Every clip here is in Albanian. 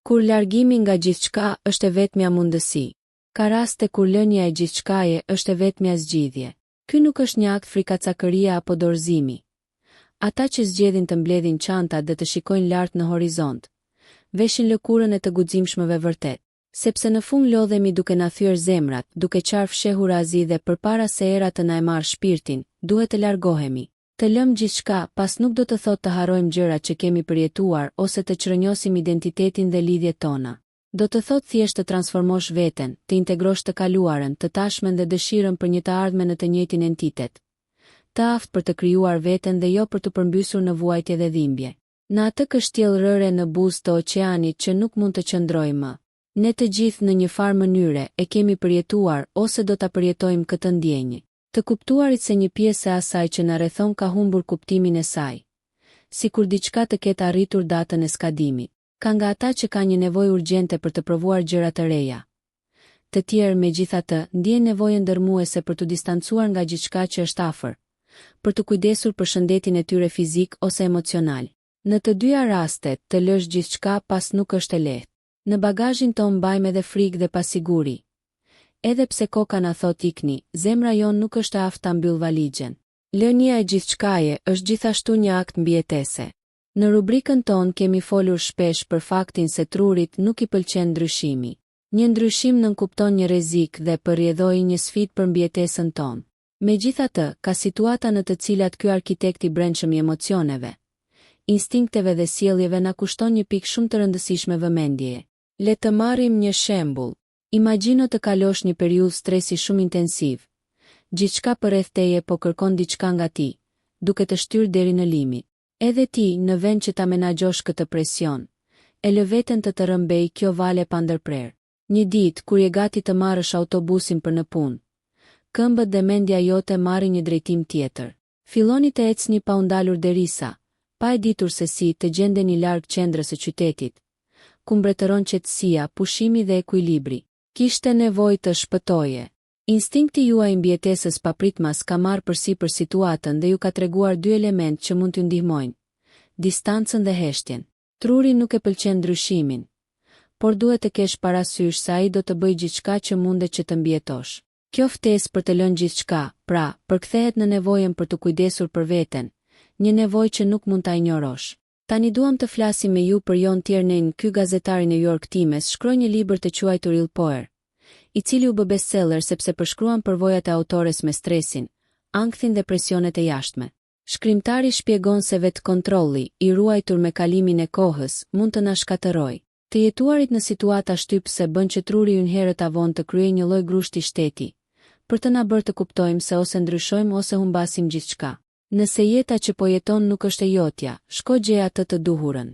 Kur largimi nga gjithçka është e vetmja mundësi. Ka raste kur lënia e gjithçkaje është e vetmja zgjidhje. Ky nuk është një akt frikacakëria apo dorëzimi. Ata që zgjedhin të mbledhin çantat dhe të shikojnë lart në horizont, veshin lëkurën e të guximshmëve vërtet, sepse në fund lodhemi duke na thyer zemrat, duke qarë fshehur azi dhe përpara se era të na e marrë shpirtin, duhet të largohemi. Të lëmë gjithçka pas nuk do të thotë të harrojmë gjërat që kemi përjetuar ose të çrënjosim identitetin dhe lidhjet tona. Do të thotë thjesht të transformosh veten, të integrosh të kaluarën, të tashmen dhe dëshirën për një të ardhmen në të njëjtin entitet. Të aftë për të krijuar veten dhe jo për të përmbysur në vuajtje dhe dhimbje. Në atë kështjell rëre në buzë të oqeanit që nuk mund të qëndrojë më. Ne të gjithë në një farë mënyre e kemi përjetuar ose do ta përjetojmë këtë ndjenjë. Të kuptuarit se një pjesë e asaj që na rrethon ka humbur kuptimin e saj. Sikur diçka të ketë arritur datën e skadimit. Ka nga ata që ka një nevojë urgjente për të provuar gjëra të reja. Të tjerë megjithatë ndjejnë nevojën ndërmuese për të distancuar nga gjithçka që është afër, për të kujdesur për shëndetin e tyre fizik ose emocional. Në të dyja rastet, të lësh gjithçka pas nuk është e lehtë. Në bagazhin ton mbajmë edhe frikë dhe pasiguri. Edhe pse koka na thot ikni, zemra jon nuk është aftë ta mbyll valixhen. Lënia e gjithçkaje është gjithashtu një akt mbijetese. Në rubrikën ton kemi folur shpesh për faktin se trurit nuk i pëlqen ndryshimi. Një ndryshim nënkupton një rrezik dhe përrjedhoi një sfidë për mbijetesën tonë. Megjithatë, ka situata në të cilat ky arkitekt i brendshëm i emocioneve, instinkteve dhe sjelljeve na kushton një pikë shumë të rëndësishme vëmendjeje. Le të marrim një shembull. Imagjino të kalosh një periudhë stresi shumë intensiv. Gjithçka përreth teje po kërkon diçka nga ti, duke të shtyrë deri në limit. Edhe ti, në vend që ta menaxhosh këtë presion, e lë veten të rrëmbej kjo vale pa ndërprer. Një ditë, kur je gati të marrësh autobusin për në punë, këmbët dhe mendja jote marrin një drejtim tjetër. Filloni të ecni pa u ndalur derisa, pa e ditur se si të gjendeni larg qendrës së qytetit, ku mbretëron qetësia, pushimi dhe ekuilibri. Kishte nevojë të shpëtoje. Instinkti juaj i mbijetesës papritmas ka marrë përsipër situatën dhe ju ka treguar dy elementë që mund t'ju ndihmojnë: distancën dhe heshtjen. Truri nuk e pëlqen ndryshimin, por duhet të kesh parasysh se ai do të bëjë gjithçka që mundet që të mbijetosh. Kjo ftesë për të lënë gjithçka, pra, përkthehet në nevojën për të kujdesur për veten, një nevojë që nuk mund ta injorosh. Tani duam të flasim me ju për Jon Tiernan. Ky gazetar i New York Times shkroi një libër të quajtur Il Poer, i cili u bë bestseller sepse përshkruan përvojat e autores me stresin, ankthin dhe presionet e jashtme. Shkrimtari shpjegon se vetë kontrolli, i ruajtur me kalimin e kohës, mund të na shkatërrojë. Të jetuarit në situata shtypse bën që truri ynë herët avon të kryejë një lloj grushti shteti, për të na bërë të kuptojmë se ose ndryshojmë ose humbasim gjithçka. Nëse jeta që po jeton nuk është e jotja, shko gjej atë të duhurën.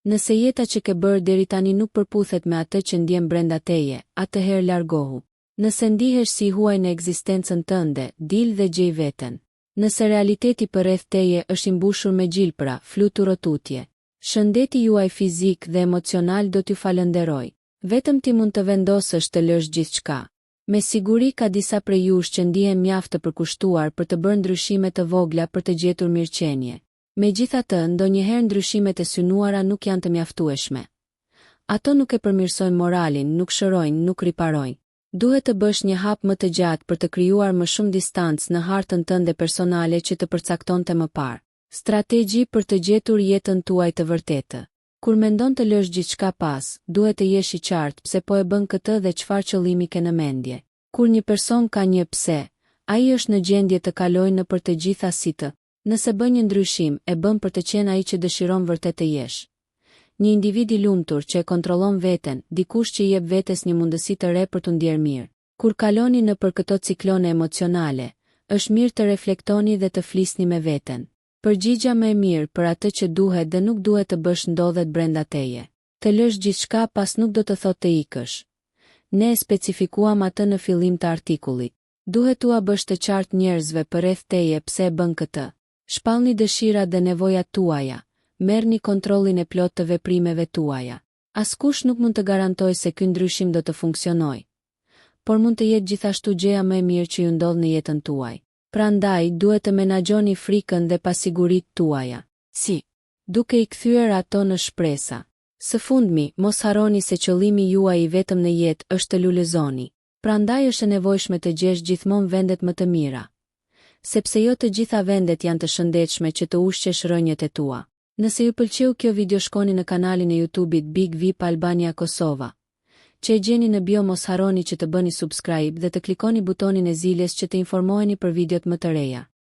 Nëse jeta që ke bërë deri tani nuk përputhet me atë që ndjen brenda teje, atëherë largohu. Nëse ndihesh si i huaj në ekzistencën tënde, dil dhe gjej veten. Nëse realiteti përreth teje është i mbushur me gjilpra, fluturo tutje, shëndeti juaj fizik dhe emocional do t'ju falënderoj. Vetëm ti mund të vendosësh të lësh gjithçka. Me siguri ka disa prej jush që ndihen mjaft të përkushtuar për të bërë ndryshime të vogla për të gjetur mirëqenie. Megjithatë, ndonjëherë ndryshimet e synuara nuk janë të mjaftueshme. Ato nuk e përmirësojnë moralin, nuk shërojnë, nuk riparojnë. Duhet të bësh një hap më të gjatë për të krijuar më shumë distancë në hartën tënde personale që të përcaktonte më parë. Strategji për të gjetur jetën tuaj të vërtetë. Kur mendon të lësh gjithçka pas, duhet të jesh i qartë pse po e bën këtë dhe çfarë qëllimi ke në mendje. Kur një person ka një pse, ai është në gjendje të kalojë nëpër të gjitha si të. Nëse bën një ndryshim, e bën për të qenë ai që dëshiron vërtet të jesh. Një individ i lumtur që e kontrollon veten, dikush që i jep vetes një mundësi të re për të ndjerë mirë. Kur kaloni nëpër këto ciklone emocionale, është mirë të reflektoni dhe të flisni me veten. Përgjigja më e mirë për atë që duhet dhe nuk duhet të bësh ndodhet brenda teje. Të lësh gjithçka pas nuk do të thotë të ikësh. Ne e specifikuam atë në fillim të artikullit. Duhet tua bësh të qartë njerëzve përreth teje pse e bën këtë. Shpallni dëshirat dhe nevojat tuaja. Merrni kontrollin e plot të veprimeve tuaja. Askush nuk mund të garantojë se ky ndryshim do të funksionojë, por mund të jetë gjithashtu gjëja më e mirë që ju ndodh në jetën tuaj. Prandaj, duhet të menaxhoni frikën dhe pasiguritë tuaja. Si? Duke i kthyer ato në shpresa. Së fundmi, mos harroni se qëllimi juaj i vetëm në jetë është të lulëzoni. Prandaj është e nevojshme të gjesh gjithmonë vendet më të mira, sepse jo të gjitha vendet janë të shëndetshme që të ushqesh rënjët e tua. Nëse ju pëlqeu kjo video, shkoni në kanalin e YouTube-it Big VIP Albania Kosova, që e gjeni në bio. Mos harroni që të bëni subscribe dhe të klikoni butonin e ziljes që të informoheni për videot më të reja.